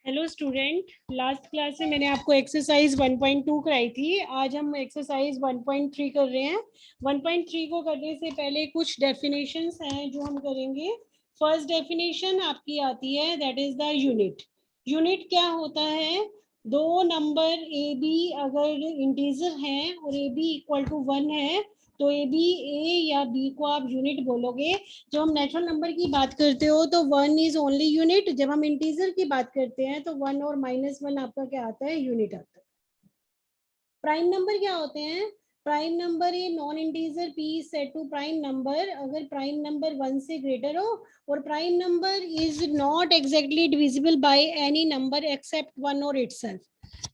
Hello student, last class में मैंने आपको एक्सरसाइज 1.2 कराई थी। आज हम एक्सरसाइज 1.3 कर रहे हैं। 1.3 को करने से पहले कुछ डेफिनेशंस हैं जो हम करेंगे। फर्स्ट डेफिनेशन आपकी आती है, that is the unit. Unit क्या होता है? दो नंबर ए बी अगर इंटीजर हैं और ए बी इक्वल टू 1 है तो ए बी ए या बी को आप यूनिट बोलोगे। जब हम नेचुरल नंबर की बात करते हो तो 1 इज ओनली यूनिट। जब हम इंटीजर की बात करते हैं तो 1 और -1 आपका क्या आता है? यूनिट आता है। प्राइम नंबर क्या होते हैं? Prime number a non integer p is said to prime number अगर प्राइम नंबर 1 से ग्रेटर हो और prime number is not exactly divisible by any number except 1 और इटसेल्फ।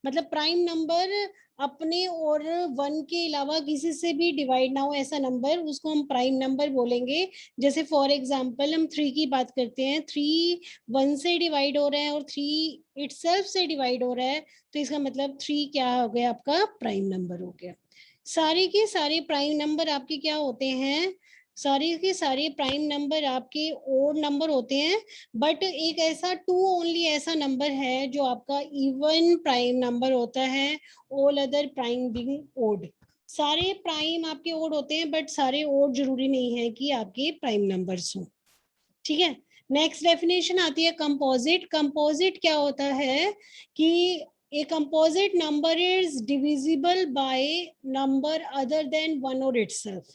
मतलब प्राइम नंबर अपने और 1 के अलावा किसी से भी डिवाइड ना हो ऐसा नंबर, उसको हम प्राइम नंबर बोलेंगे। जैसे फॉर एग्जांपल हम 3 की बात करते हैं, 3 1 से डिवाइड हो रहे हैं और 3 इटसेल्फ से डिवाइड हो रहा है, तो इसका मतलब 3 क्या हो गया? आपका प्राइम नंबर हो गया। सारे के सारे प्राइम नंबर आपके क्या होते हैं? सारे के सारे प्राइम नंबर आपके ओड नंबर होते हैं। बट एक ऐसा टू ओनली ऐसा नंबर है जो आपका इवन प्राइम नंबर होता है। All other prime being odd. सारे प्राइम आपके ओड होते हैं बट सारे ओड जरूरी नहीं है कि आपके प्राइम नंबर्स हो। ठीक है। नेक्स्ट डेफिनेशन आती है कंपोजिट। कंपोजिट क्या होता है कि a composite number is divisible by number other than 1 or itself।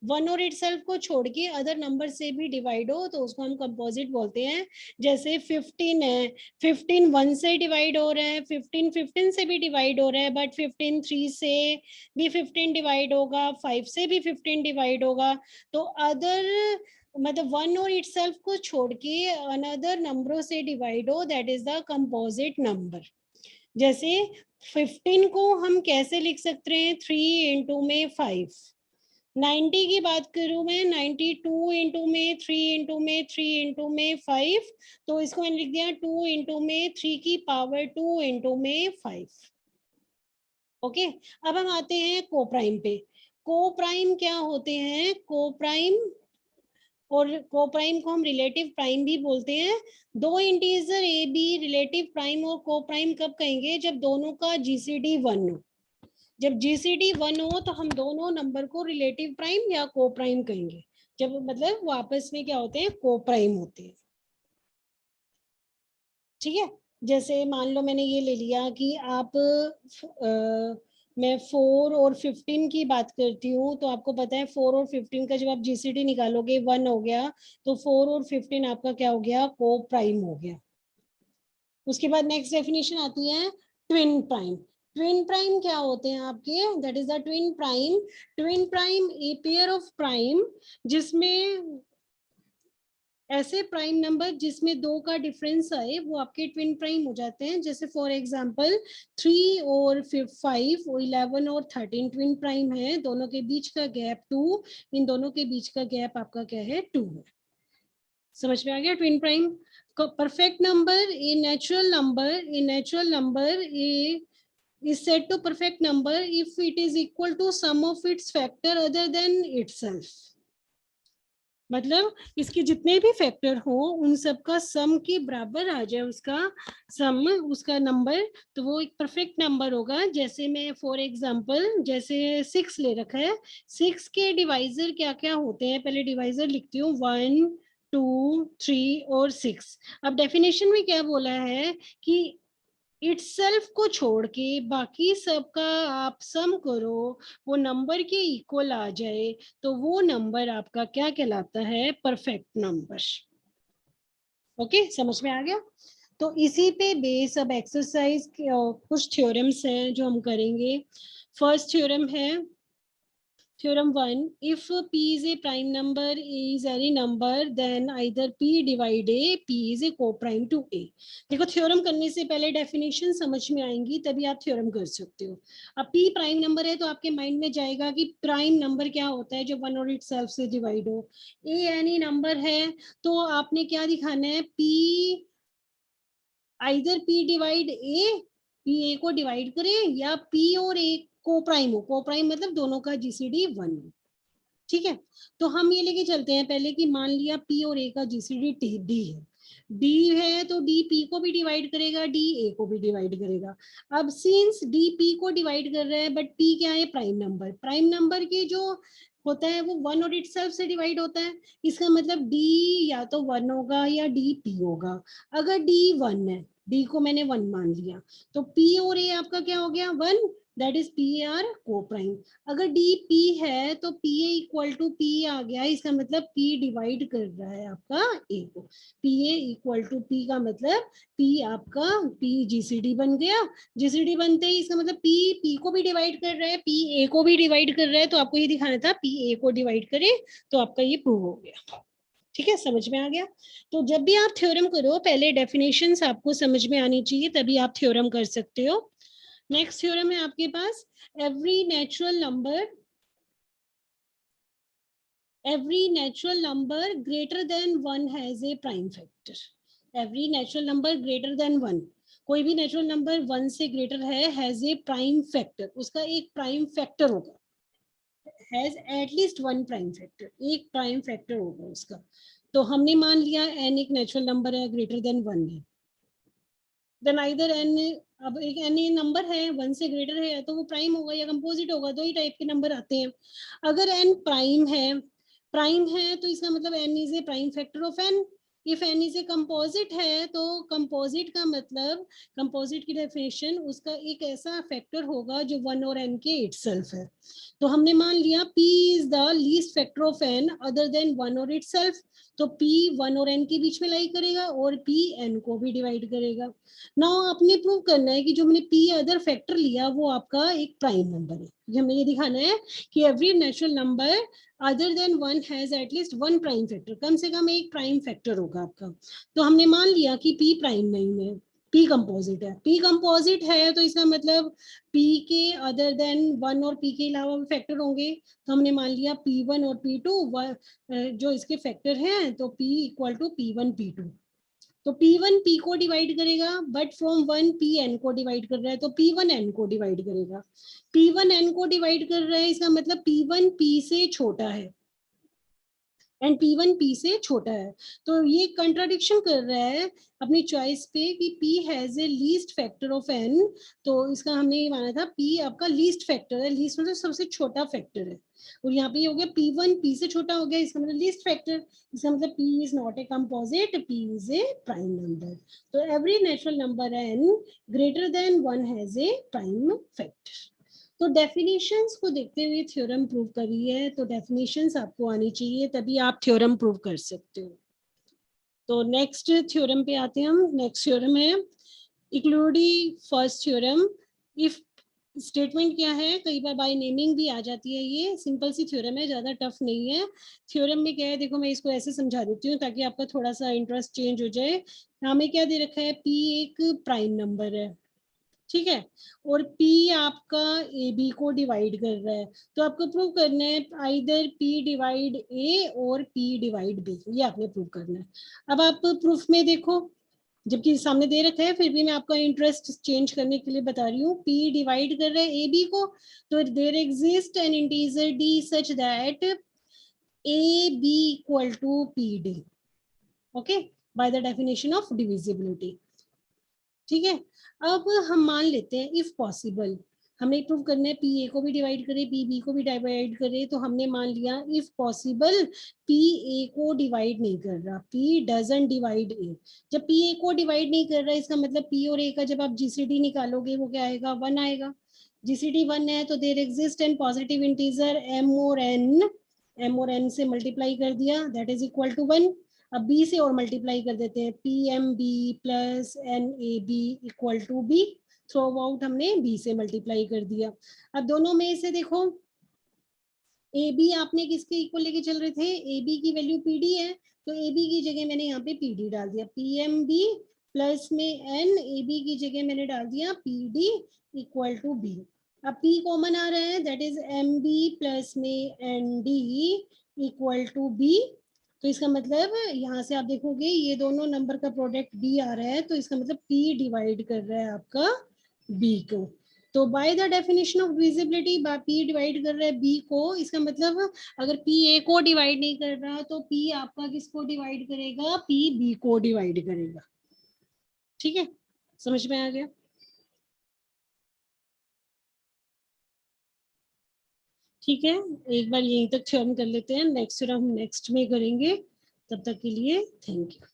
1 और itself को छोड़ के अदर नंबर से भी डिवाइड हो तो उसको हम कंपोजिट बोलते हैं। जैसे 15 है, 15 1 से डिवाइड हो रहा है, 15 15 से भी डिवाइड हो रहा है, बट 15 3 से भी 15 डिवाइड होगा, 5 से भी 15 डिवाइड होगा। तो अदर मतलब 1 और itself को छोड़ के अनदर नंबरों से डिवाइड हो, that is the composite number. जैसे 15 को हम कैसे लिख सकते हैं? 3 इंटू में 5। 90 की बात करूं मैं, 92 इंटू में 3 इंटू में 3 इंटू में 5, तो इसको मैंने लिख दिया 2 इंटू में 3 की पावर 2 इंटू में 5। ओके। अब हम आते हैं कोप्राइम पे। कोप्राइम क्या होते हैं? कोप्राइम और कोप्राइम को हम रिलेटिव प्राइम भी बोलते हैं। दो integer A be relative prime और कोप्राइम कब कहेंगे? जब दोनों का जीसीडी 1 हो। जब जीसीडी 1 हो तो हम दोनों नंबर को रिलेटिव प्राइम या कोप्राइम कहेंगे। जब मतलब वो आपस में क्या होते हैं? कोप्राइम होते हैं। ठीक है। जैसे मान लो मैंने ये ले लिया कि आप मैं 4 और 15 की बात करती हूँ, तो आपको पता है 4 और 15 का जब आप जीसीडी निकालोगे 1 हो गया, तो 4 और 15 आपका क्या हो गया? को प्राइम हो गया। उसके बाद नेक्स्ट डेफिनेशन आती है ट्विन प्राइम। ट्विन प्राइम क्या होते हैं आपके? That is the twin prime. Twin prime a pair of prime जिसमें ऐसे प्राइम नंबर जिसमें दो का डिफरेंस आए वो आपके ट्विन प्राइम हो जाते हैं। जैसे फॉर एग्जांपल 3 और 5 और 11 और 13 ट्विन प्राइम है। दोनों के बीच का गैप 2, इन दोनों के बीच का गैप आपका क्या है? 2 है। समझ में आ गया twin prime? Perfect number a natural number, a natural number A is said to perfect number if it is equal to sum of its factor other than itself। मतलब इसके जितने भी फैक्टर हो उन सब का सम के बराबर आ जाए उसका सम, उसका नंबर, तो वो एक परफेक्ट नंबर होगा। जैसे मैं फॉर एग्जांपल जैसे 6 ले रखा है, 6 के डिवाइजर क्या क्या होते हैं? पहले डिवाइजर लिखती हूँ, 1 2 3 और 6। अब डेफिनेशन में क्या बोला है कि इटसेल्फ को छोड़ के बाकी सबका आप सम करो, वो नंबर के इक्वल आ जाए, तो वो नंबर आपका क्या कहलाता है? Perfect number. ओके, समझ में आ गया? तो इसी पे बेस अब एक्सरसाइज कुछ थ्योरम्स हैं जो हम करेंगे। फर्स्ट थ्योरम है Theorem 1, if P is a prime number, A is any number, then either P divide A, P is a co-prime to A। देखो थ्योरम करने से पहले डेफिनेशन समझ में आएंगी तभी आप थ्योरम कर सकते हो। अब P प्राइम नंबर है तो आपके माइंड में जाएगा कि प्राइम नंबर क्या होता है? जो 1 और इटसेल्फ से डिवाइड हो। A एनी नंबर है तो आपने क्या दिखाना है? P either P divide A, P A को डिवाइड करे, या P और A को प्राइम हो। को प्राइम मतलब दोनों का जीसीडी 1 हो। ठीक है। तो हम ये लेके चलते हैं पहले कि मान लिया P और A का जीसीडी डी है। डी है तो डी पी को भी डिवाइड करेगा, डी ए को भी डिवाइड करेगा। अब सिंस डी पी को डिवाइड कर रहा है, बट पी क्या है, प्राइम नंबर, प्राइम नंबर के जो होता है वो वन और इटसेल्फ से डिवाइड होता है। इसका मतलब डी या तो वन होगा या डी पी होगा। अगर डी वन है, डी को मैंने वन मान लिया, तो पी और ए आपका क्या हो गया, one, that is P R coprime. अगर डी पी है तो P A equal to P आ गया, इसका मतलब पी डिवाइड कर रहा है आपका ए को। P A equal to p का मतलब पी आपका पी जीसीडी बन गया। जीसीडी बनते ही इसका मतलब पी पी को भी डिवाइड कर रहा है, पी ए को भी डिवाइड कर रहा है, तो आपको ये दिखाना था पी ए को डिवाइड करे, तो आपका ये प्रूव हो गया। ठीक है, समझ में आ गया। तो जब भी आप थ्योरम करो पहले डेफिनेशंस आपको समझ में आनी चाहिए, तभी आप थ्योरम कर सकते हो। नेक्स्ट थ्योरम है आपके पास, every natural number greater than one has a prime factor. Every natural number greater than one, कोई भी नेचुरल नंबर वन से ग्रेटर है, हैज ए प्राइम फैक्टर, उसका एक प्राइम फैक्टर होगा, has at least one prime factor, एक prime factor होगा उसका। तो हमने मान लिया n एक नेचुरल नंबर है, ग्रेटर देन वन है, देन आइदर n, अब एक n नंबर है वन से ग्रेटर है तो वो प्राइम होगा या कंपोजिट होगा, दो ही टाइप के नंबर आते हैं। अगर n प्राइम है तो इसका मतलब n is a prime factor of n। If n is a composite है तो कंपोजिट का मतलब, कंपोजिट की डेफिनेशन उसका एक ऐसा फैक्टर होगा जो वन और n के इटसेल्फ है। तो हमने मान लिया p is the least factor of n other than one और इटसेल्फ, तो p वन और n के बीच में लाई करेगा और p n को भी डिवाइड करेगा। नाउ आपने प्रूव करना है कि जो हमने p अदर फैक्टर लिया वो आपका एक प्राइम नंबर है। हमें ये दिखाना है कि every natural number other than one has at least one prime factor, कम से कम एक प्राइम फैक्टर होगा आपका। तो हमने मान लिया कि p प्राइम नहीं है, p कंपोजिट है। p कंपोजिट है तो इसका मतलब p के अदर देन वन और p के अलावा भी फैक्टर होंगे, तो हमने मान लिया p1 और p2 जो इसके फैक्टर हैं, तो p equal to p1 p2। तो P1 P को डिवाइड करेगा, but from one P N को डिवाइड कर रहा है, तो P1 N को डिवाइड करेगा। P1 N को डिवाइड कर रहा है, इसका मतलब P1 P से छोटा है एंड P1 P से छोटा है। तो ये कंट्राडिक्शन कर रहा है अपनी चॉइस पे कि P has a least factor of N। तो इसका हमने ये माना था P आपका लीस्ट फैक्टर है, लीस्ट मतलब सबसे छोटा फैक्टर है, और यहाँ पे ये हो गया P1 P से छोटा हो गया, इसका मतलब लीस्ट फैक्टर, इसका मतलब P is not a composite, P is a prime number. तो every natural number N greater than one has a prime factor. तो डेफिनेशंस को देखते हुए थ्योरम प्रूव करी है, तो डेफिनेशंस आपको आनी चाहिए तभी आप थ्योरम प्रूव कर सकते हो। तो नेक्स्ट थ्योरम पे आते हैं हम। नेक्स्ट थ्योरम है इक्लूडी फर्स्ट थ्योरम। इफ स्टेटमेंट क्या है, कई बार बाय नेमिंग भी आ जाती है, ये सिंपल सी थ्योरम है, ज्यादा टफ नहीं है। थ्योरम में क्या है, देखो मैं इसको ऐसे समझा देती हूँ ताकि आपका थोड़ा सा इंटरेस्ट चेंज हो जाए। हमें क्या दे रखा है, p एक प्राइम नंबर है, ठीक है, और P आपका AB को डिवाइड कर रहा है, तो आपको प्रूव करना है आइदर P डिवाइड A और P डिवाइड B, ये आपने प्रूव करना है। अब आप प्रूफ में देखो, जबकि सामने दे रखा है, फिर भी मैं आपका इंटरेस्ट चेंज करने के लिए बता रही हूँ। P डिवाइड कर रहा है AB को, तो there exist an integer D such that AB equal to PD, okay, by the definition of divisibility. ठीक है, अब हम मान लेते हैं इफ पॉसिबल, हमें प्रूव करना है पी ए को भी डिवाइड करे, पी बी को भी डिवाइड करे, तो हमने मान लिया इफ पॉसिबल पी ए को डिवाइड नहीं कर रहा, पी डजंट डिवाइड ए। जब पी ए को डिवाइड नहीं कर रहा, इसका मतलब पी और ए का जब आप जीसीडी निकालोगे वो क्या आएगा, वन आएगा। जीसीडी वन है तो there exist an positive integer m और एन से मल्टीप्लाई कर दिया, that is equal to one. अब b से और मल्टीप्लाई कर देते हैं, p M B plus n A b equal to b, through out हमने b से मल्टीप्लाई कर दिया। अब दोनों में से देखो, ए बी आपने किसके इक्वल लेके चल रहे थे, ए बी की वैल्यू पी डी है, तो ए बी की जगह मैंने यहाँ पे पी डी डाल दिया, पी एम बी प्लस में एन ए बी की जगह मैंने डाल दिया P D equal to B. अब p कॉमन आ रहा है, that is M B plus में N D equal to B. तो इसका मतलब यहाँ से आप देखोगे ये दोनों नंबर का प्रोडक्ट b आ रहा है, तो इसका मतलब p डिवाइड कर रहा है आपका b को। तो bye the definition of divisibility, P divide कर रहा है बी को, इसका मतलब अगर पी ए को डिवाइड नहीं कर रहा तो पी आपका किसको डिवाइड करेगा, पी बी को डिवाइड करेगा। ठीक है, समझ में आ गया? ठीक है, एक बार यहीं तक थ्योरम कर लेते हैं, नेक्स्ट थ्योरम हम नेक्स्ट में करेंगे। तब तक के लिए थैंक यू।